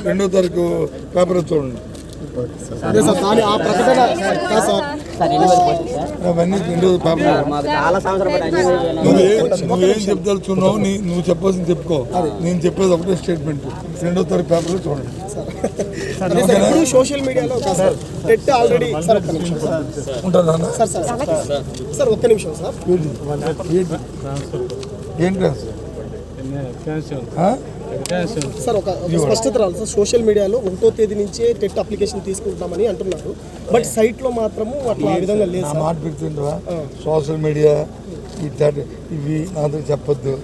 రెండో తారీఖు పేపర్ చూడండి. అవన్నీ రెండో పేపర్. నువ్వేం చెప్పదలుచున్నావు నువ్వు చెప్పాల్సింది చెప్పుకో. నేను చెప్పేది ఒకటే స్టేట్మెంట్. రెండో తారీఖు పేపర్లో చూడండి. సోషల్ మీడియాలో ఆల్రెడీ ఉంటాను సార్. ఒక్క నిమిషం సార్. ఏంటి సార్ ఒక స్పష్టత రావాలి సార్. సోషల్ మీడియాలో 1వ తేదీ నుంచే టెట్ అప్లికేషన్ తీసుకుంటామని అంటున్నారు. బట్ సైట్లో మాత్రము అట్లా ఆ విధంగా లేదు. మాట పెడుతుండ్రా. సోషల్ మీడియా ఇవి నాతో చెప్పొద్దు.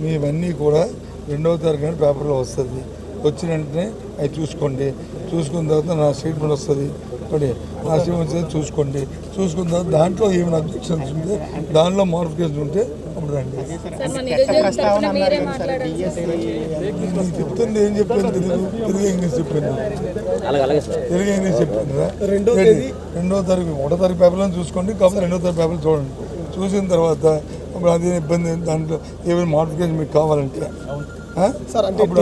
మీవన్నీ కూడా 2వ తారీఖున పేపర్లో వస్తుంది. వచ్చిన వెంటనే అవి చూసుకోండి. చూసుకున్న తర్వాత నా స్టేట్మెంట్ వస్తుంది. నా స్టేట్మెంట్ చూసుకోండి. చూసుకున్న తర్వాత దాంట్లో ఏమైనా అబ్జెక్షన్స్ ఉంటే దానిలో మోడిఫికేషన్ ఉంటే అప్పుడు రండి. నేను చెప్తుంది ఏం చెప్పాను తెలుగు ఇంగ్లీష్ చెప్పాను. తెలుగు ఇంగ్లీష్ చెప్పాను. 2వ తారీఖు 1వ తారీఖు పేపర్లను చూసుకోండి. కాకపోతే 2వ తారీఖు పేపర్లు చూడండి. చూసిన తర్వాత అప్పుడు అదే ఇబ్బంది. దాంట్లో ఏమైనా మోడిఫికేషన్ మీకు కావాలంటే అప్పుడు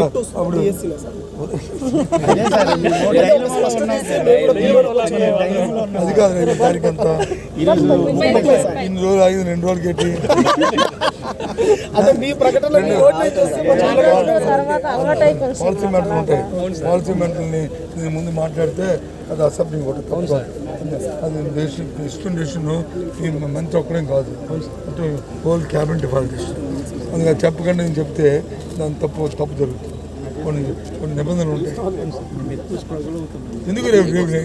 అది కాదు. 2వ తారీఖు అంతా ఇన్ని రోజులు ఆగి 2 రోజులకి ఎట్టి పాలసీ మ్యాటర్లు ఉంటాయి. పాలసీ మ్యాటర్ని నేను ముందు మాట్లాడితే అది అసెంబ్లీ ఒకటి తప్పు. అది ఇష్టం డెసిషన్ మంత్రి ఒక్కడేం కాదు, హోల్ క్యాబినెట్ ఇవ్వాలి డెసిషన్. అందుకని చెప్పకుండా నేను చెప్తే దాని తప్పు జరుగుతుంది. కొన్ని నిబంధనలు ఉంటాయి. ఎందుకు రేపు చూసుకోండి.